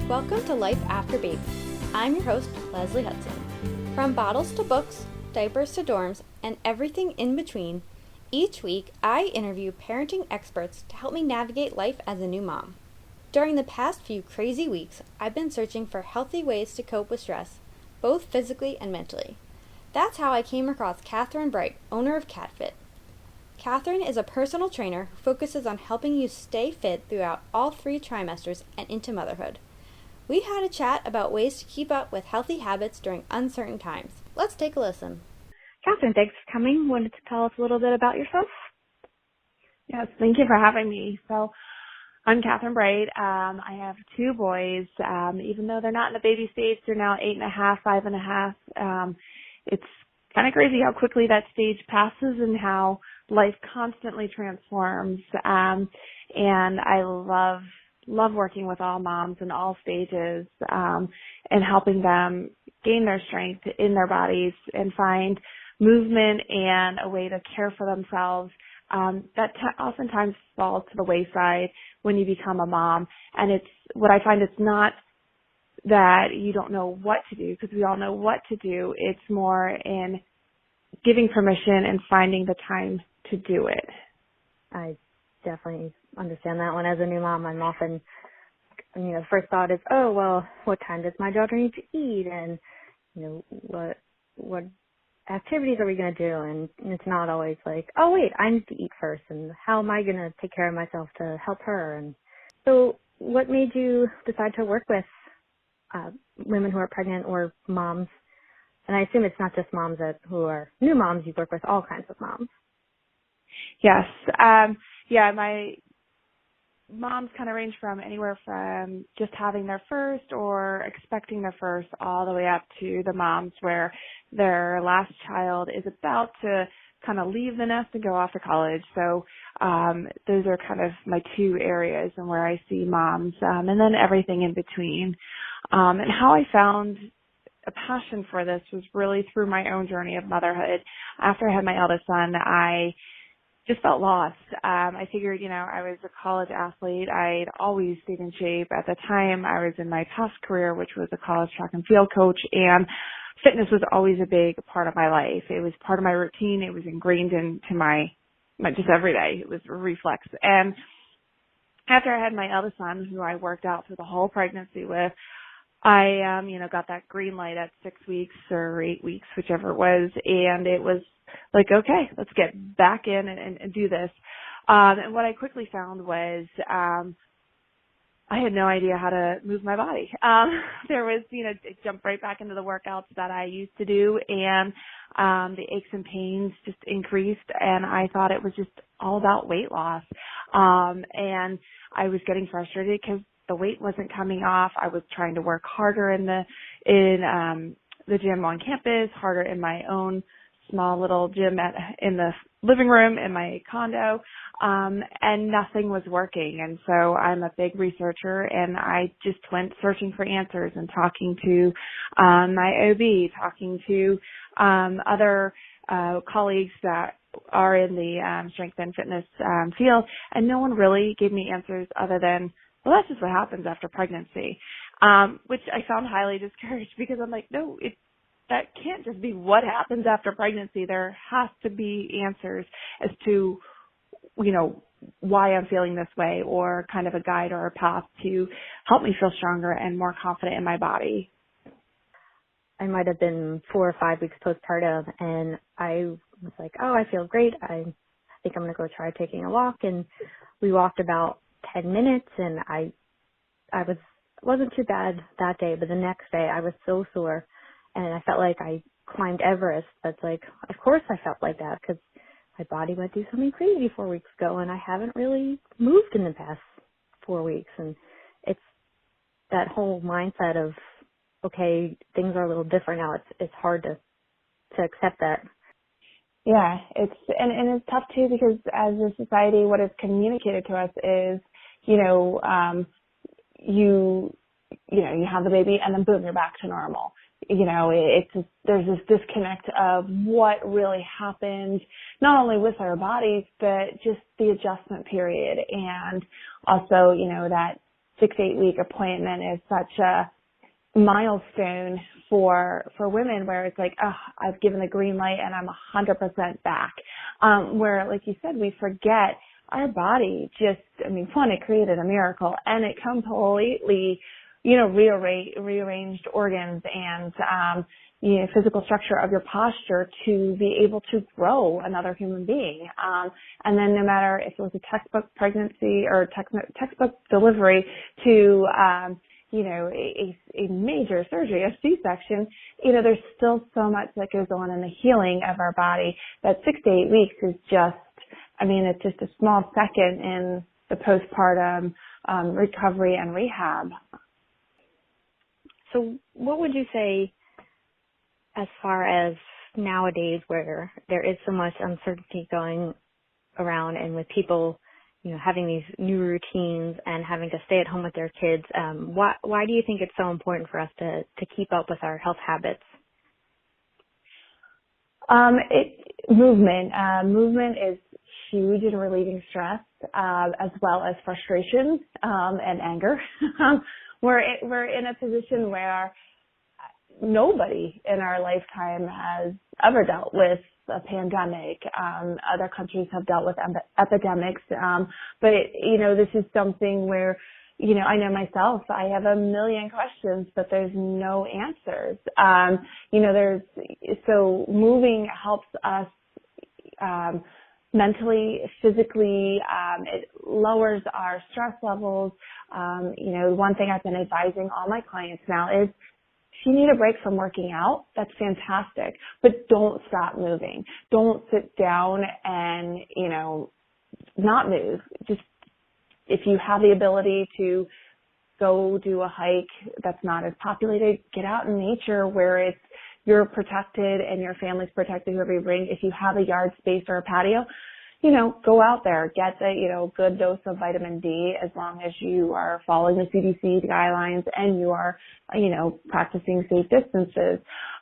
Welcome to Life After Baby. I'm your host, Leslie Hudson. From bottles to books, diapers to dorms, and everything in between, each week I interview parenting experts to help me navigate life as a new mom. During the past few crazy weeks, I've been searching for healthy ways to cope with stress, both physically and mentally. That's how I came across Kathrine Bright, owner of KatFit. Kathrine is a personal trainer who focuses on helping you stay fit throughout all 3 trimesters and into motherhood. We had a chat about ways to keep up with healthy habits during uncertain times. Let's take a listen. Kathrine, thanks for coming. Wanted to tell us a little bit about yourself? Yes, thank you for having me. So I'm Kathrine Bright. I have 2 boys. Even though they're not in the baby stage, they're now 8.5, 5.5. It's kind of crazy how quickly that stage passes and how life constantly transforms. And I love working with all moms in all stages, and helping them gain their strength in their bodies and find movement and a way to care for themselves. That oftentimes falls to the wayside when you become a mom. And it's what I find, it's not that you don't know what to do, because we all know what to do. It's more in giving permission and finding the time to do it. I definitely understand that one. As a new mom, I'm often, the first thought is, oh, well, what time does my daughter need to eat? And, what activities are we going to do? And it's not always like, oh, wait, I need to eat first. And how am I going to take care of myself to help her? And so what made you decide to work with women who are pregnant or moms? And I assume it's not just moms who are new moms. You work with all kinds of moms. Yes. My moms kind of range from anywhere from just having their first or expecting their first all the way up to the moms where their last child is about to kind of leave the nest and go off to college. So those are kind of my 2 areas and where I see moms, and then everything in between. And how I found a passion for this was really through my own journey of motherhood. After I had my eldest son, I just felt lost. I figured, I was a college athlete. I'd always stayed in shape. At the time, I was in my past career, which was a college track and field coach, and fitness was always a big part of my life. It was part of my routine. It was ingrained into my just every day. It was a reflex. And after I had my eldest son, who I worked out through the whole pregnancy with, I, got that green light at 6 weeks or 8 weeks, whichever it was. And it was like, okay, let's get back in and do this. And what I quickly found was, I had no idea how to move my body. There was, it jumped right back into the workouts that I used to do, and the aches and pains just increased, and I thought it was just all about weight loss. And I was getting frustrated because the weight wasn't coming off. I was trying to work harder in the gym on campus, harder in my own small little gym in the living room in my condo, and nothing was working. And so I'm a big researcher, and I just went searching for answers and talking to my OB, talking to other colleagues that are in the strength and fitness field, and no one really gave me answers other than, well, that's just what happens after pregnancy, which I found highly discouraged, because I'm like, no, that can't just be what happens after pregnancy. There has to be answers as to, why I'm feeling this way, or kind of a guide or a path to help me feel stronger and more confident in my body. I might have been 4 or 5 weeks postpartum, and I was like, oh, I feel great. I think I'm going to go try taking a walk. And we walked about 10 minutes, and I wasn't too bad that day, but the next day I was so sore. And I felt like I climbed Everest. That's like, of course I felt like that, because my body went through something crazy 4 weeks ago, and I haven't really moved in the past 4 weeks. And it's that whole mindset of, okay, things are a little different now. It's hard to accept that. Yeah, it's tough too, because as a society, what is communicated to us is, you have the baby and then boom, you're back to normal. There's this disconnect of what really happened, not only with our bodies, but just the adjustment period. And also, that 6-8 week appointment is such a milestone for women, where it's like, oh, I've given the green light and I'm 100% back. Where, like you said, we forget our body just, one, it created a miracle, and it completely, rearranged organs and, physical structure of your posture to be able to grow another human being. And then no matter if it was a textbook pregnancy or textbook delivery to, a major surgery, a C-section, there's still so much that goes on in the healing of our body. That 6 to 8 weeks is just, it's just a small second in the postpartum recovery and rehab. So what would you say, as far as nowadays where there is so much uncertainty going around, and with people, having these new routines and having to stay at home with their kids, why do you think it's so important for us to keep up with our health habits? Movement. Movement is huge in relieving stress, as well as frustration, and anger. We're in a position where nobody in our lifetime has ever dealt with a pandemic. Other countries have dealt with epidemics. But this is something where, I know myself, I have a million questions, but there's no answers. So moving helps us, mentally, physically, it lowers our stress levels. One thing I've been advising all my clients now is, if you need a break from working out, that's fantastic, but don't stop moving. Don't sit down and, not move. Just, if you have the ability to go do a hike that's not as populated, get out in nature where you're protected and your family's protected, whoever you bring. If you have a yard space or a patio, go out there, get the, good dose of vitamin D, as long as you are following the CDC guidelines and you are, practicing safe distances.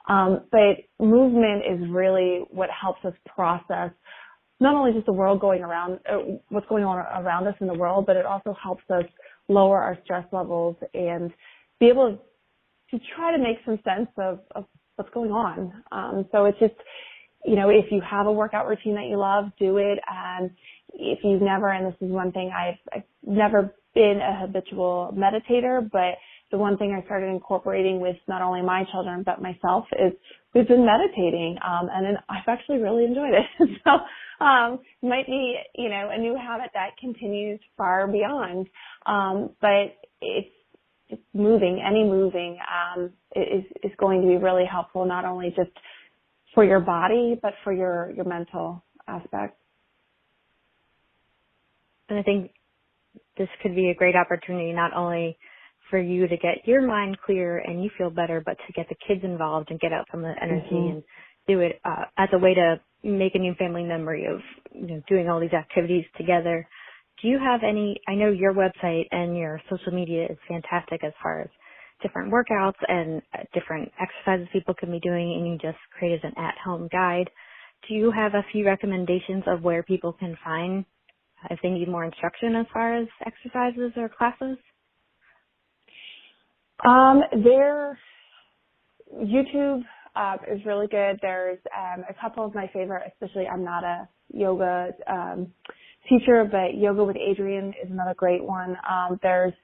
But movement is really what helps us process not only just the world going around, what's going on around us in the world, but it also helps us lower our stress levels and be able to try to make some sense of what's going on. So it's just, if you have a workout routine that you love, do it. If you've never, and this is one thing, I've never been a habitual meditator, but the one thing I started incorporating with not only my children, but myself, is we've been meditating, and I've actually really enjoyed it. So, might be, a new habit that continues far beyond. But it's moving, any moving, is going to be really helpful, not only just for your body, but for your mental aspect. And I think this could be a great opportunity, not only for you to get your mind clear and you feel better, but to get the kids involved and get out some of the energy and do it as a way to make a new family memory of doing all these activities together. Do you have any, I know your website and your social media is fantastic as far as different workouts and different exercises people can be doing, and you just created an at-home guide. Do you have a few recommendations of where people can find if they need more instruction as far as exercises or classes? YouTube is really good. There's a couple of my favorite, especially I'm not a yoga teacher, but Yoga with Adriene is another great one. There's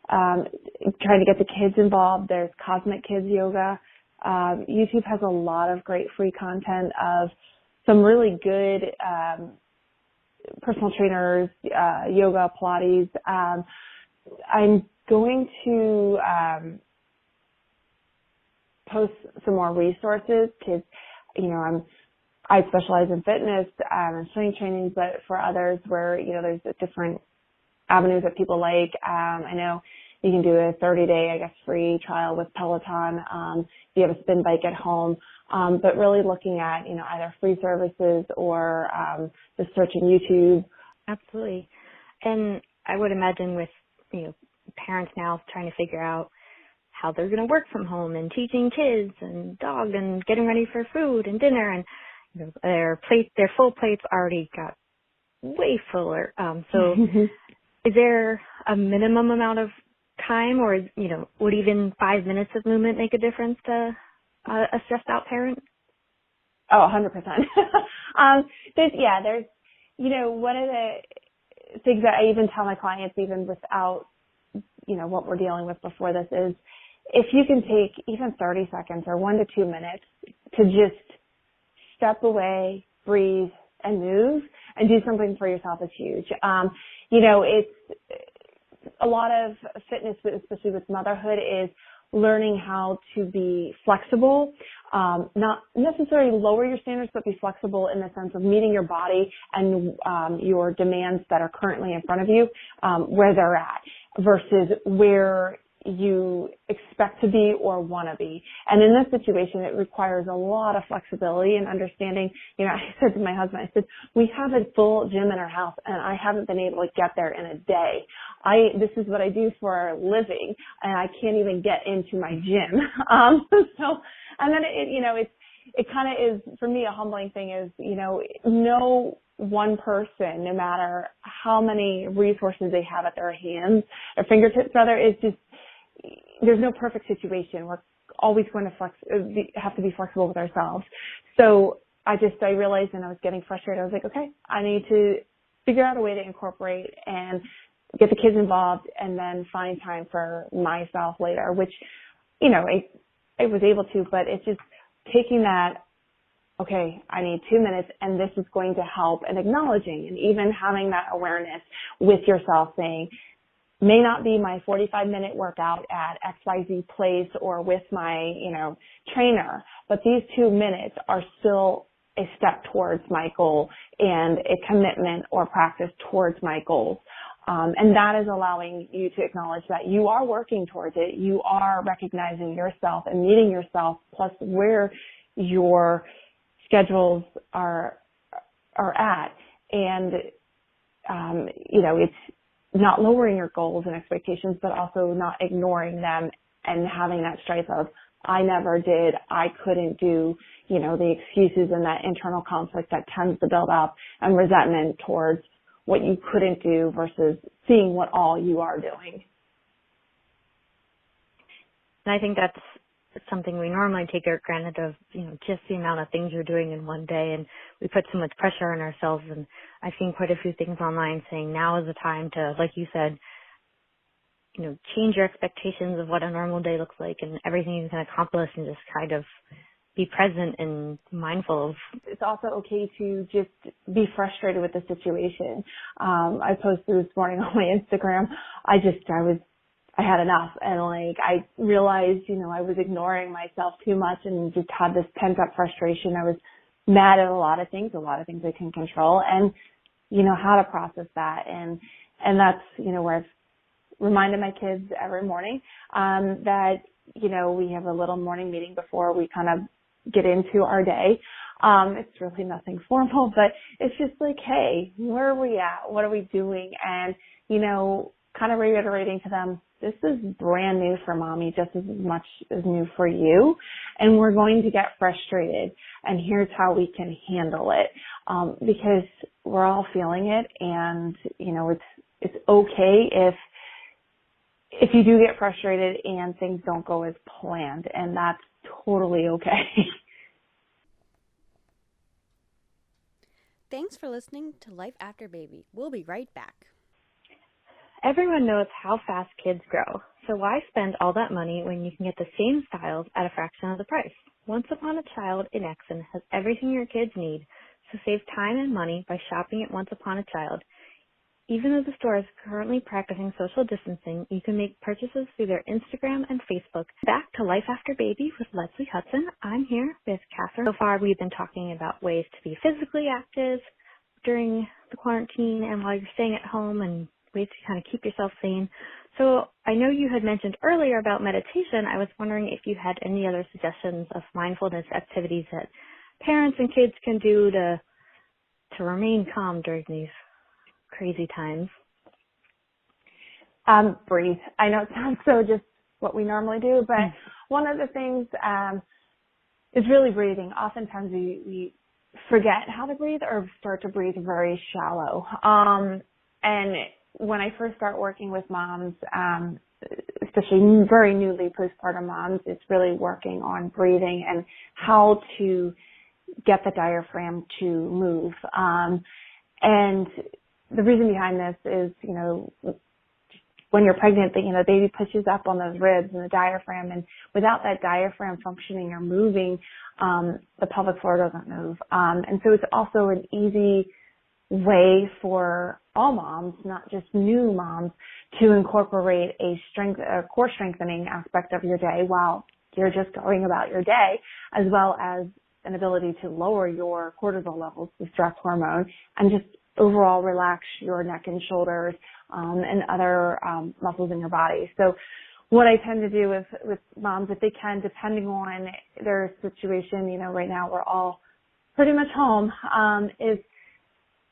trying to get the kids involved. There's Cosmic Kids Yoga. YouTube has a lot of great free content of some really good personal trainers, yoga, Pilates. I'm going to post some more resources because, I specialize in fitness and strength training, but for others where, there's different avenues that people like. I know you can do a 30-day, free trial with Peloton. If you have a spin bike at home, but really looking at, either free services or just searching YouTube. Absolutely. And I would imagine with, parents now trying to figure out how they're going to work from home and teaching kids and dog and getting ready for food and dinner, and their full plates already got way fuller. So is there a minimum amount of time, or, would even 5 minutes of movement make a difference to a stressed out parent? Oh, 100%. There's, one of the things that I even tell my clients, even without, what we're dealing with before this, is if you can take even 30 seconds or 1 to 2 minutes to just step away, breathe, and move and do something for yourself is huge. It's a lot of fitness, especially with motherhood, is learning how to be flexible, not necessarily lower your standards, but be flexible in the sense of meeting your body and your demands that are currently in front of you, where they're at versus where you expect to be or want to be. And in this situation, it requires a lot of flexibility and understanding. I said to my husband, I said, we have a full gym in our house and I haven't been able to get there in a day. This is what I do for a living and I can't even get into my gym. And then it kind of is, for me, a humbling thing is, no one person, no matter how many resources they have at their hands, or fingertips rather, is just, there's no perfect situation. We're always going to have to be flexible with ourselves. So I realized, and I was getting frustrated. I was like, okay, I need to figure out a way to incorporate and get the kids involved and then find time for myself later, which, I was able to, but it's just taking that, okay, I need 2 minutes and this is going to help, and acknowledging and even having that awareness with yourself, saying, may not be my 45-minute workout at XYZ place or with my, trainer, but these 2 minutes are still a step towards my goal and a commitment or practice towards my goals. And that is allowing you to acknowledge that you are working towards it. You are recognizing yourself and meeting yourself, plus where your schedules are at. And, it's not lowering your goals and expectations, but also not ignoring them and having that strife of, I never did, I couldn't do, the excuses and that internal conflict that tends to build up and resentment towards what you couldn't do versus seeing what all you are doing. And I think that's something we normally take for granted of, just the amount of things you're doing in one day, and we put so much pressure on ourselves. And I've seen quite a few things online saying now is the time to, like you said, change your expectations of what a normal day looks like and everything you can accomplish, and just kind of be present and mindful of. It's also okay to just be frustrated with the situation. I posted this morning on my Instagram. I had enough, and I realized, I was ignoring myself too much and just had this pent up frustration. I was mad at a lot of things I can control, and, how to process that. And that's, where I've reminded my kids every morning, that, we have a little morning meeting before we kind of get into our day. It's really nothing formal, but it's just like, hey, where are we at? What are we doing? And, kind of reiterating to them, this is brand new for mommy just as much as new for you. And we're going to get frustrated, and here's how we can handle it. Because we're all feeling it, and, it's okay if you do get frustrated and things don't go as planned, and that's totally okay. Thanks for listening to Life After Baby. We'll be right back. Everyone knows how fast kids grow, so why spend all that money when you can get the same styles at a fraction of the price? Once Upon a Child in Exon has everything your kids need, so save time and money by shopping at Once Upon a Child. Even though the store is currently practicing social distancing, you can make purchases through their Instagram and Facebook. Back to Life After Baby with Leslie Hudson. I'm here with Kathrine. So far, we've been talking about ways to be physically active during the quarantine and while you're staying at home, and ways to kind of keep yourself sane. So I know you had mentioned earlier about meditation. I was wondering if you had any other suggestions of mindfulness activities that parents and kids can do to remain calm during these crazy times. Breathe. I know it sounds so just what we normally do, but one of the things is really breathing. Oftentimes we forget how to breathe or start to breathe very shallow. And when I first start working with moms, especially very newly postpartum moms, it's really working on breathing and how to get the diaphragm to move. And the reason behind this is, when you're pregnant, the baby pushes up on those ribs and the diaphragm, and without that diaphragm functioning or moving, the pelvic floor doesn't move. And so it's also an easy way for all moms, not just new moms, to incorporate a core strengthening aspect of your day while you're just going about your day, as well as an ability to lower your cortisol levels, the stress hormone, and just overall relax your neck and shoulders and other muscles in your body. So what I tend to do with moms, if they can, depending on their situation, right now we're all pretty much home, is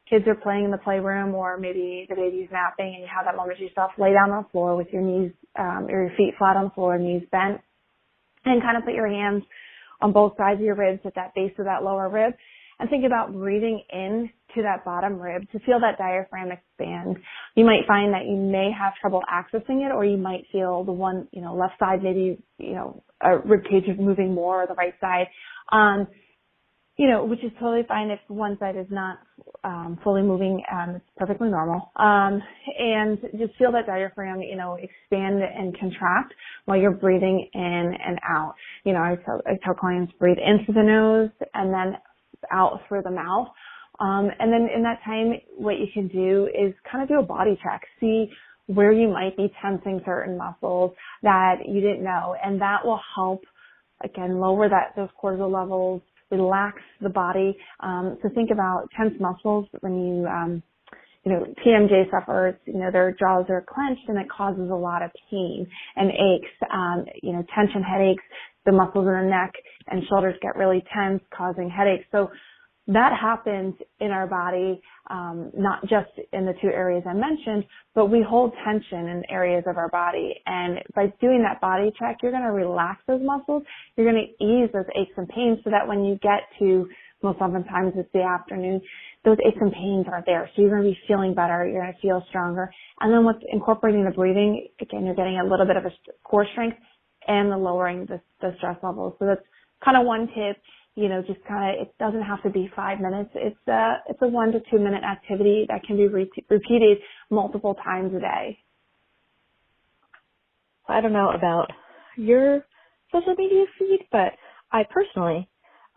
kids are playing in the playroom, or maybe the baby's napping and you have that moment yourself, lay down on the floor with your knees, or your feet flat on the floor, knees bent, and kind of put your hands on both sides of your ribs at that base of that lower rib, and think about breathing in to that bottom rib to feel that diaphragm expand. You might find that you may have trouble accessing it, or you might feel the one, left side, maybe, a rib cage is moving more, or the right side, which is totally fine if one side is not fully moving. It's perfectly normal. And just feel that diaphragm, expand and contract while you're breathing in and out. I tell clients, breathe in through the nose and then out through the mouth. And then in that time, what you can do is kind of do a body check, see where you might be tensing certain muscles that you didn't know. And that will help, again, lower those cortisol levels, relax the body. So think about tense muscles when TMJ suffers, their jaws are clenched and it causes a lot of pain and aches, tension headaches, the muscles in the neck and shoulders get really tense, causing headaches. So that happens in our body, not just in the two areas I mentioned, but we hold tension in areas of our body. And by doing that body check, you're going to relax those muscles. You're going to ease those aches and pains so that when you get to, most oftentimes it's the afternoon, those aches and pains aren't there. So you're going to be feeling better. You're going to feel stronger. And then with incorporating the breathing, again, you're getting a little bit of a core strength and the lowering the stress levels. So that's kind of one tip. Just kind of, it doesn't have to be 5 minutes. It's a 1 to 2 minute activity that can be repeated multiple times a day. I don't know about your social media feed, but I personally,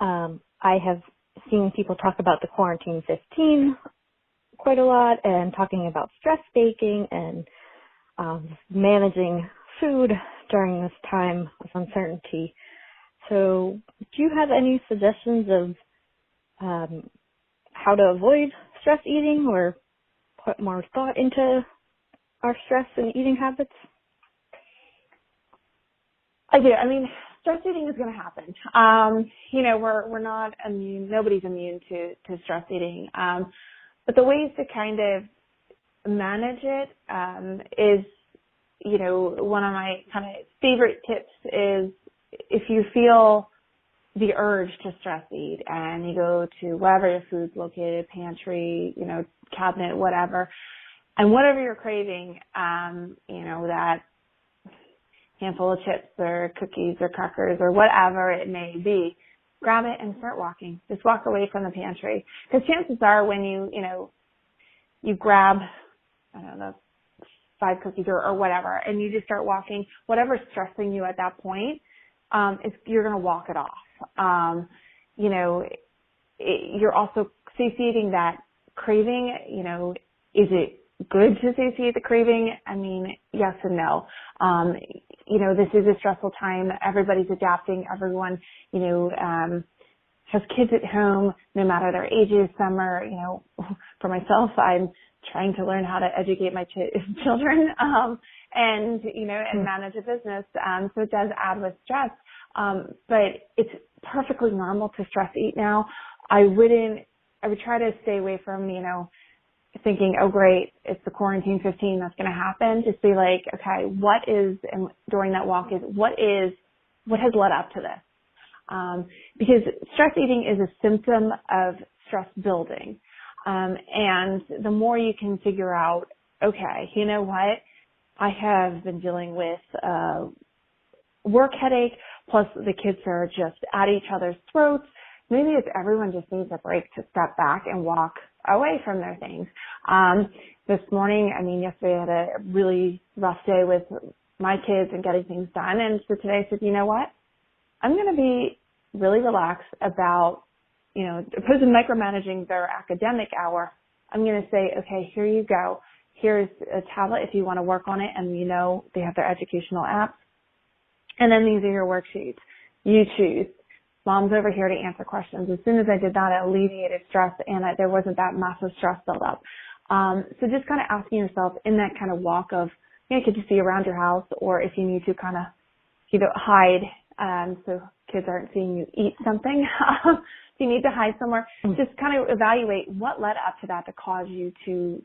I have seen people talk about the quarantine 15 quite a lot, and talking about stress baking and managing food during this time of uncertainty. So do you have any suggestions of how to avoid stress eating or put more thought into our stress and eating habits? I do. I mean, stress eating is going to happen. We're not immune. Nobody's immune to stress eating. But the ways to kind of manage it is, one of my kind of favorite tips is, if you feel the urge to stress eat and you go to wherever your food's located, pantry, cabinet, whatever, and whatever you're craving, that handful of chips or cookies or crackers or whatever it may be, grab it and start walking. Just walk away from the pantry. Because chances are when you grab, 5 cookies or whatever, and you just start walking, whatever's stressing you at that point, you're going to walk it off. You're also satiating that craving. Is it good to satiate the craving? I mean, yes and no. This is a stressful time. Everybody's adapting. Everyone, has kids at home, no matter their ages. Some are, for myself, I'm trying to learn how to educate my children, and manage a business. So it does add with stress. But it's perfectly normal to stress eat now. I would try to stay away from, thinking, oh great, it's the quarantine 15 that's going to happen. Just be like, okay, and during that walk what has led up to this? Because stress eating is a symptom of stress building. And the more you can figure out, okay, you know what? I have been dealing with work headache, plus the kids are just at each other's throats. Maybe if everyone just needs a break to step back and walk away from their things. This morning, yesterday I had a really rough day with my kids and getting things done. And so today I said, you know what? I'm going to be really relaxed about, opposed to micromanaging their academic hour. I'm going to say, okay, here you go. Here's a tablet if you want to work on it. And they have their educational apps. And then these are your worksheets. You choose. Mom's over here to answer questions. As soon as I did that, it alleviated stress and there wasn't that massive stress build up. So just kind of asking yourself in that kind of walk of, could you see around your house, or if you need to kind of, hide, so kids aren't seeing you eat something. If you need to hide somewhere, just kind of evaluate what led up to that to cause you to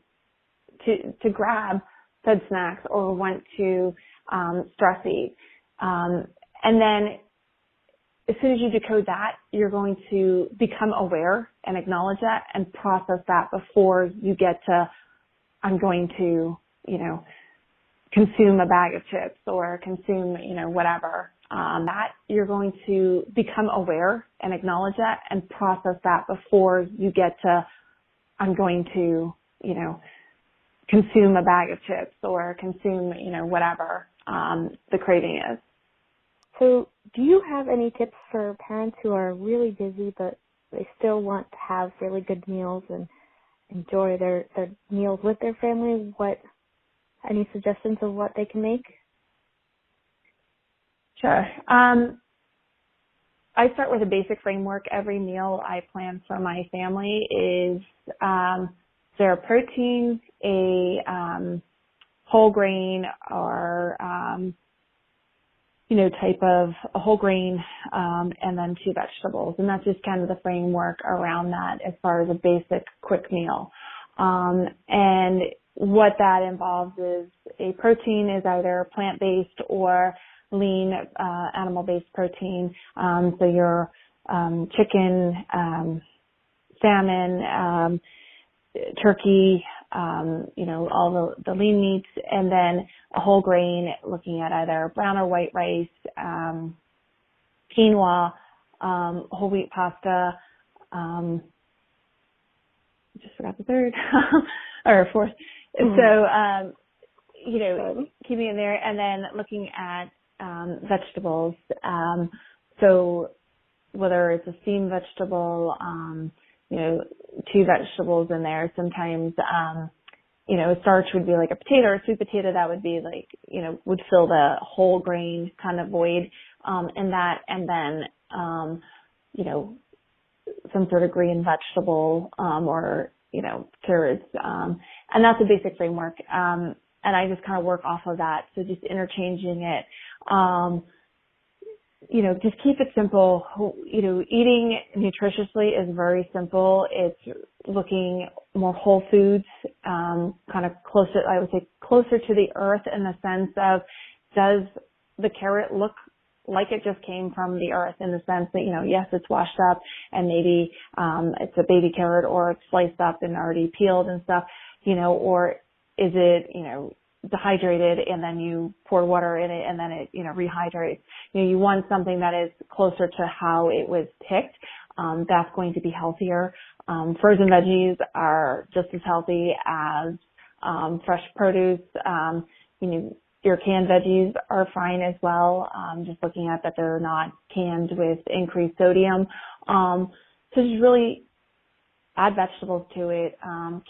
grab said snacks or want to stress eat. And then as soon as you decode that, you're going to become aware and acknowledge that and process that before you get to, I'm going to, consume a bag of chips or consume, whatever. That you're going to become aware and acknowledge that and process that before you get to, I'm going to, consume a bag of chips or consume, whatever the craving is. So do you have any tips for parents who are really busy but they still want to have really good meals and enjoy their meals with their family? Any suggestions of what they can make? Sure. I start with a basic framework. Every meal I plan for my family is there are proteins, a whole grain or type of a whole grain, and then 2 vegetables. And that's just kind of the framework around that as far as a basic quick meal. And what that involves is a protein is either plant-based or lean, animal-based protein. So your chicken, salmon, turkey, all the lean meats, and then a whole grain, looking at either brown or white rice, quinoa, whole wheat pasta, just forgot the third, or fourth. Mm-hmm. So, keeping it there, and then looking at vegetables. So whether it's a steamed vegetable, 2 vegetables in there. Sometimes, a starch would be like a potato or a sweet potato that would be like, would fill the whole grain kind of void, in that, and then, some sort of green vegetable, or, carrots, and that's a basic framework. And I just kind of work off of that. So just interchanging it, just keep it simple. Eating nutritiously is very simple. It's looking more whole foods, kind of closer, I would say closer to the earth in the sense of, does the carrot look like it just came from the earth, in the sense that, yes, it's washed up and maybe, it's a baby carrot, or it's sliced up and already peeled and stuff, or is it, dehydrated and then you pour water in it and then it, rehydrates. You want something that is closer to how it was picked. That's going to be healthier. Frozen veggies are just as healthy as, fresh produce. Your canned veggies are fine as well. Just looking at that they're not canned with increased sodium. So just really add vegetables to it,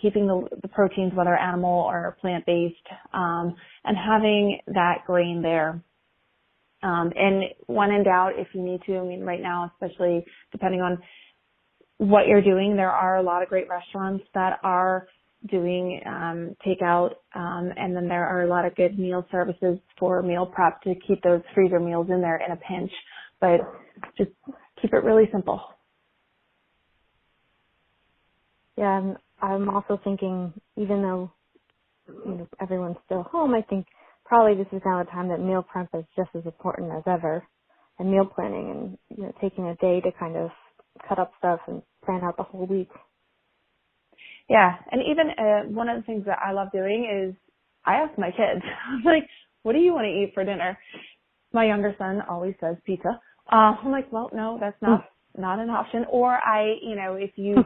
keeping the proteins, whether animal or plant-based, and having that grain there. And when in doubt, if you need to, right now, especially depending on what you're doing, there are a lot of great restaurants that are doing takeout, and then there are a lot of good meal services for meal prep to keep those freezer meals in there in a pinch. But just keep it really simple. Yeah, I'm also thinking, even though everyone's still home, I think probably this is now a time that meal prep is just as important as ever, and meal planning, and taking a day to kind of cut up stuff and plan out the whole week. Yeah, and even one of the things that I love doing is I ask my kids, I'm like, what do you want to eat for dinner? My younger son always says pizza. I'm like, well, no, that's not an option. Or if you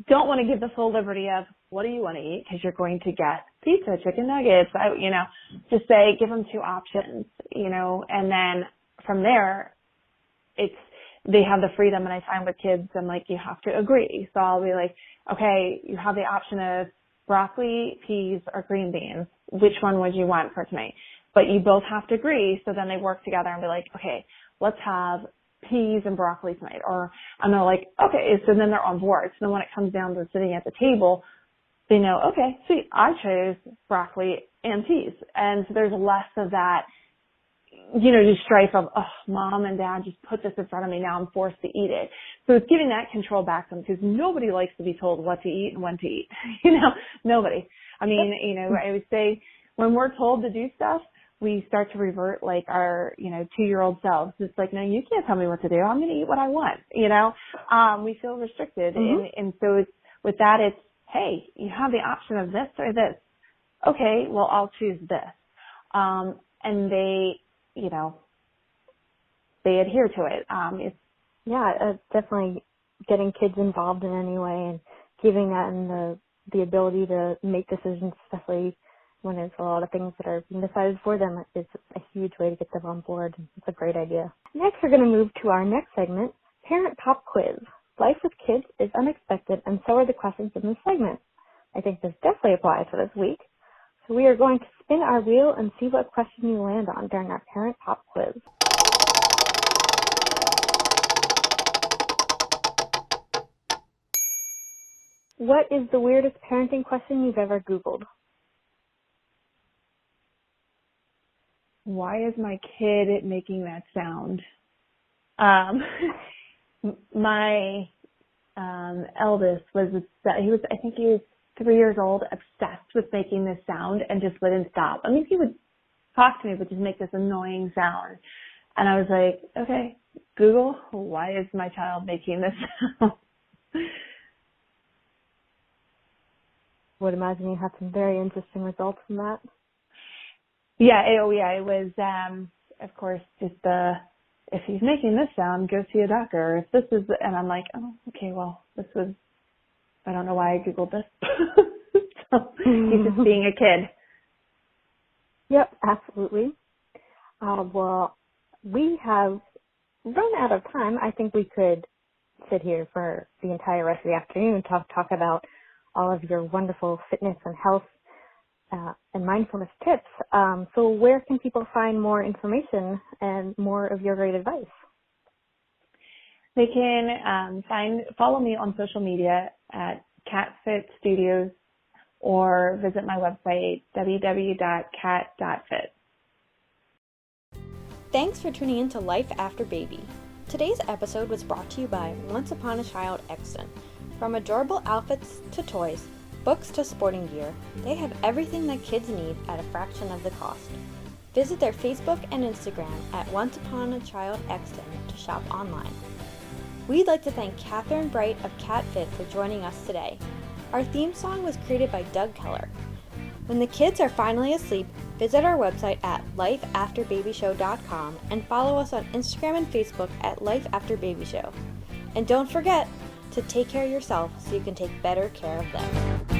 don't want to give the full liberty of what do you want to eat, because you're going to get pizza, chicken nuggets, just say, give them two options, and then from there, they have the freedom. And I find with kids, I'm like, you have to agree. So I'll be like, okay, you have the option of broccoli, peas, or green beans. Which one would you want for tonight? But you both have to agree. So then they work together and be like, okay, let's have peas and broccoli tonight. Or I'm like, okay, so then they're on board. So then when it comes down to sitting at the table, they know, okay, sweet, I chose broccoli and peas. And so there's less of that, just strife of, oh, mom and dad just put this in front of me, now I'm forced to eat it. So it's giving that control back to them, because nobody likes to be told what to eat and when to eat. Nobody. I mean, I would say when we're told to do stuff, we start to revert like our, 2-year-old selves. It's like, no, you can't tell me what to do. I'm going to eat what I want. We feel restricted. Mm-hmm. And so it's, with that, it's, hey, you have the option of this or this. Okay, well, I'll choose this. And they adhere to it. Definitely getting kids involved in any way and giving them the ability to make decisions, especially when there's a lot of things that are being decided for them, is a huge way to get them on board. It's a great idea. Next, we're going to move to our next segment, Parent Pop Quiz. Life with kids is unexpected, and so are the questions in this segment. I think this definitely applies for this week. So we are going to spin our wheel and see what question you land on during our Parent Pop Quiz. What is the weirdest parenting question you've ever Googled? Why is my kid making that sound? My eldest I think he was 3 years old, obsessed with making this sound and just wouldn't stop. I mean, he would talk to me, but just make this annoying sound. And I was like, okay, Google, why is my child making this sound? Would imagine you had some very interesting results from that. Yeah, it was, of course, just if he's making this sound, go see a doctor. If this is, and I'm like, oh, okay, well, I don't know why I Googled this. So he's just being a kid. Yep, absolutely. Well, we have run out of time. I think we could sit here for the entire rest of the afternoon and talk about all of your wonderful fitness and health and mindfulness tips. So where can people find more information and more of your great advice? They can follow me on social media at KatFit Studios or visit my website, www.kat.fit. Thanks for tuning in to Life After Baby. Today's episode was brought to you by Once Upon a Child Exton. From adorable outfits to toys, books to sporting gear, they have everything that kids need at a fraction of the cost. Visit their Facebook and Instagram at Once Upon a Child Exton to shop online. We'd like to thank Kathrine Bright of KatFit for joining us today. Our theme song was created by Doug Keller. When the kids are finally asleep, visit our website at lifeafterbabyshow.com and follow us on Instagram and Facebook at Life After Baby Show. And don't forget to take care of yourself so you can take better care of them.